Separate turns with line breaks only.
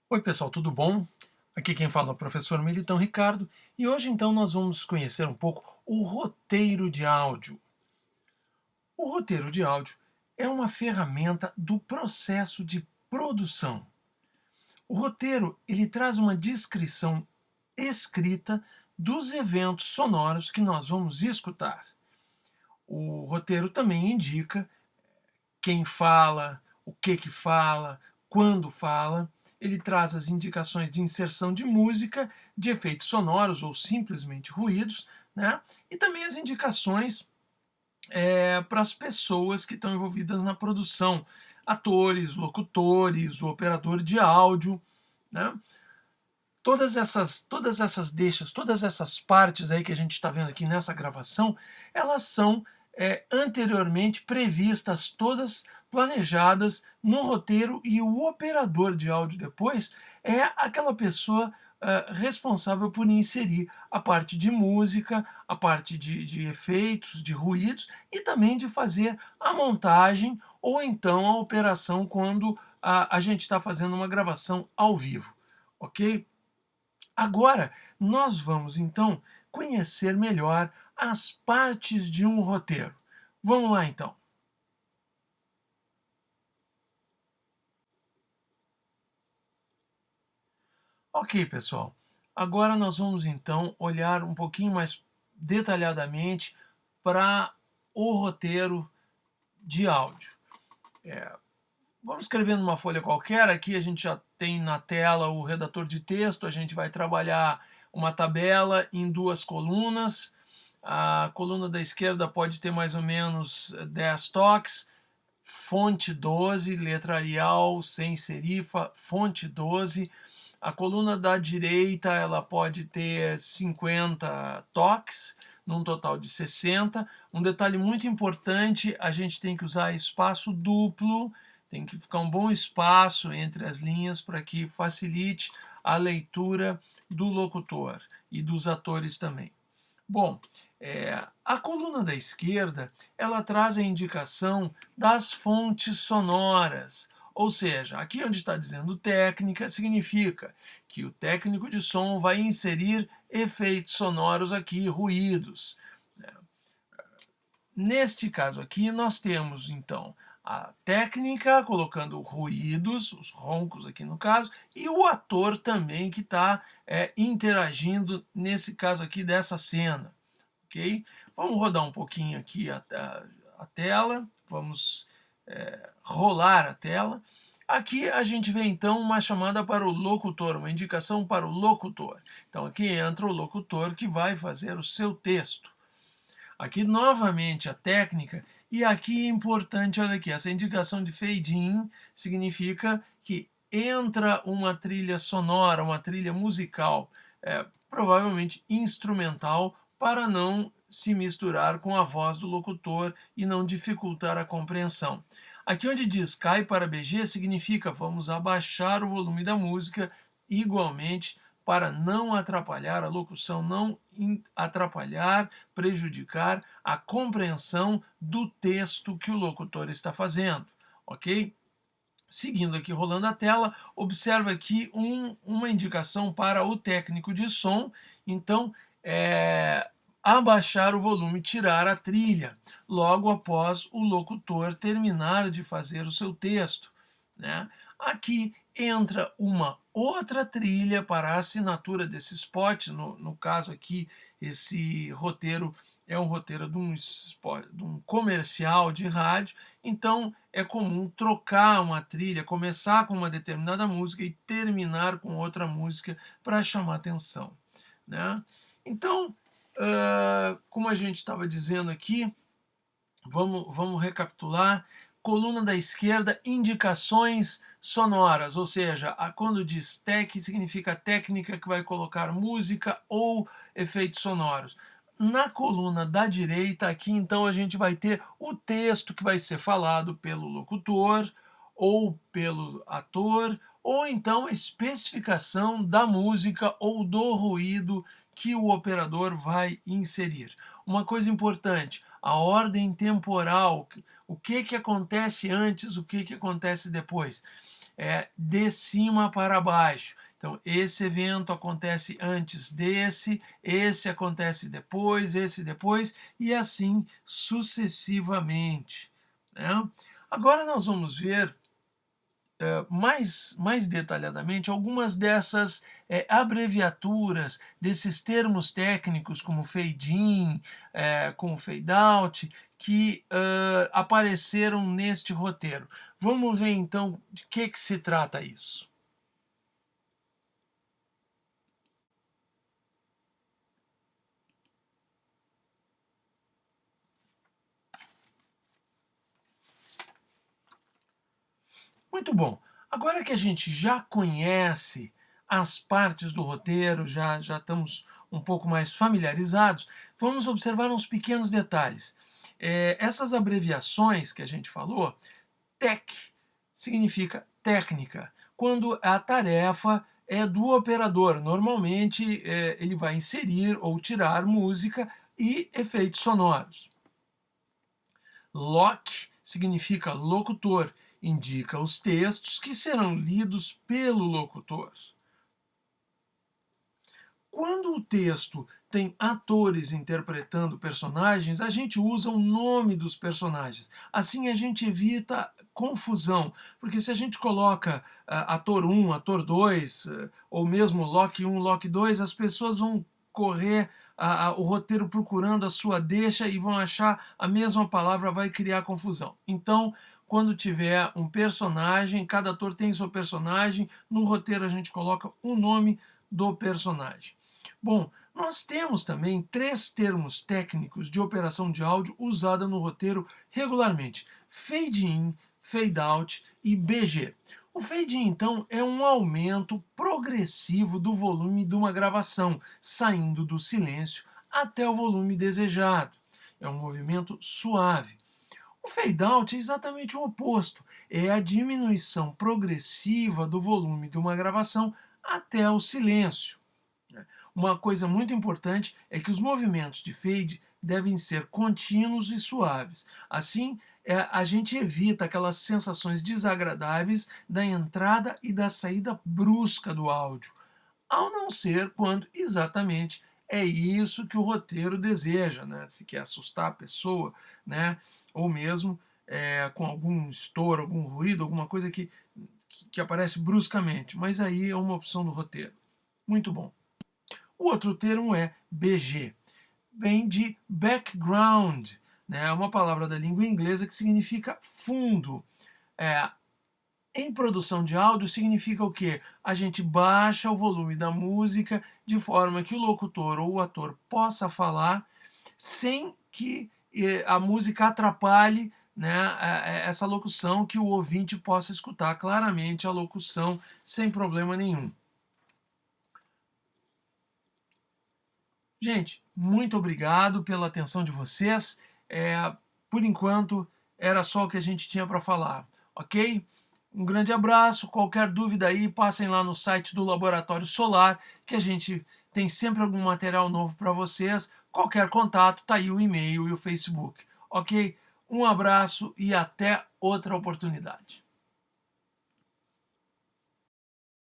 Oi pessoal, tudo bom? Aqui quem fala é o professor Militão Ricardo e hoje então nós vamos conhecer um pouco o roteiro de áudio. O roteiro de áudio é uma ferramenta do processo de produção. O roteiro ele traz uma descrição escrita dos eventos sonoros que nós vamos escutar. O roteiro também indica quem fala, o que fala, quando fala. Ele traz as indicações de inserção de música, de efeitos sonoros ou simplesmente ruídos, né? E também as indicações para as pessoas que estão envolvidas na produção, atores, locutores, o operador de áudio, né? Todas essas deixas, todas essas partes aí que a gente está vendo aqui nessa gravação, elas são anteriormente previstas, todas planejadas no roteiro, e o operador de áudio depois é aquela pessoa responsável por inserir a parte de música, a parte de efeitos, de ruídos e também de fazer a montagem ou então a operação quando a gente está fazendo uma gravação ao vivo, ok? Agora, nós vamos então conhecer melhor as partes de um roteiro. Vamos lá então. Ok, pessoal. Agora nós vamos então olhar um pouquinho mais detalhadamente para o roteiro de áudio. Vamos escrever numa folha qualquer. Aqui a gente já tem na tela o redator de texto. A gente vai trabalhar uma tabela em duas colunas. A coluna da esquerda pode ter mais ou menos 10 toques. Fonte 12, letra Arial sem serifa, fonte 12. A coluna da direita ela pode ter 50 toques, num total de 60. Um detalhe muito importante, a gente tem que usar espaço duplo, tem que ficar um bom espaço entre as linhas para que facilite a leitura do locutor e dos atores também. Bom, a coluna da esquerda ela traz a indicação das fontes sonoras, ou seja, aqui onde está dizendo técnica, significa que o técnico de som vai inserir efeitos sonoros aqui, ruídos. Neste caso aqui, nós temos então a técnica colocando ruídos, os roncos aqui no caso, e o ator também que está interagindo nesse caso aqui dessa cena. Ok? Vamos rodar um pouquinho aqui a tela, vamos rolar a tela. Aqui a gente vê então uma chamada para o locutor, uma indicação para o locutor. Então aqui entra o locutor que vai fazer o seu texto. Aqui novamente a técnica, e aqui é importante, olha aqui, essa indicação de fade in significa que entra uma trilha sonora, uma trilha musical, provavelmente instrumental, para não se misturar com a voz do locutor e não dificultar a compreensão. Aqui onde diz cai para BG significa vamos abaixar o volume da música igualmente para não atrapalhar a locução, não atrapalhar, prejudicar a compreensão do texto que o locutor está fazendo, ok? Seguindo aqui, rolando a tela, observa aqui uma indicação para o técnico de som. Então, abaixar o volume, tirar a trilha, logo após o locutor terminar de fazer o seu texto, né? Aqui entra uma outra trilha para a assinatura desse spot. No caso aqui, esse roteiro é um roteiro de um, spot, de um comercial de rádio, então é comum trocar uma trilha, começar com uma determinada música e terminar com outra música para chamar atenção, né? Então, como a gente estava dizendo aqui, vamos recapitular. Coluna da esquerda, indicações sonoras, ou seja, quando diz tech, significa técnica que vai colocar música ou efeitos sonoros. Na coluna da direita, aqui então a gente vai ter o texto que vai ser falado pelo locutor ou pelo ator, ou então a especificação da música ou do ruído que o operador vai inserir. Uma coisa importante, a ordem temporal, o que acontece antes, o que acontece depois. de cima para baixo. Então, esse evento acontece antes desse, esse acontece depois, esse depois, e assim sucessivamente, né? Agora nós vamos ver mais detalhadamente algumas dessas abreviaturas, desses termos técnicos como fade-in, como fade-out, que apareceram neste roteiro. Vamos ver então de que se trata isso. Muito bom. Agora que a gente já conhece as partes do roteiro, já estamos um pouco mais familiarizados, vamos observar uns pequenos detalhes. Essas abreviações que a gente falou, tech significa técnica, quando a tarefa é do operador. Normalmente ele vai inserir ou tirar música e efeitos sonoros. Lock significa locutor, indica os textos que serão lidos pelo locutor. Quando o texto tem atores interpretando personagens, a gente usa o nome dos personagens. Assim a gente evita confusão, porque se a gente coloca ator 1, ator 2, ou mesmo Lock 1, Lock 2, as pessoas vão correr o roteiro procurando a sua deixa e vão achar a mesma palavra, vai criar confusão. Então, quando tiver um personagem, cada ator tem seu personagem, no roteiro a gente coloca o nome do personagem. Bom, nós temos também 3 termos técnicos de operação de áudio usada no roteiro regularmente: fade-in, fade-out e BG. O fade-in, então, é um aumento progressivo do volume de uma gravação, saindo do silêncio até o volume desejado. É um movimento suave. O fade-out é exatamente o oposto. É a diminuição progressiva do volume de uma gravação até o silêncio. Uma coisa muito importante é que os movimentos de fade devem ser contínuos e suaves. Assim, a gente evita aquelas sensações desagradáveis da entrada e da saída brusca do áudio, ao não ser quando exatamente é isso que o roteiro deseja, né? Se quer assustar a pessoa, né? Ou mesmo com algum estouro, algum ruído, alguma coisa que aparece bruscamente. Mas aí é uma opção do roteiro. Muito bom. O outro termo é BG. Vem de background, né? É uma palavra da língua inglesa que significa fundo. Em produção de áudio significa o quê? A gente baixa o volume da música de forma que o locutor ou o ator possa falar sem que a música atrapalhe, né, essa locução, que o ouvinte possa escutar claramente a locução sem problema nenhum. Gente, muito obrigado pela atenção de vocês. Por enquanto, era só o que a gente tinha para falar, ok? Um grande abraço. Qualquer dúvida aí, passem lá no site do Laboratório Solar, que a gente tem sempre algum material novo para vocês. Qualquer contato, tá aí o e-mail e o Facebook, ok? Um abraço e até outra oportunidade.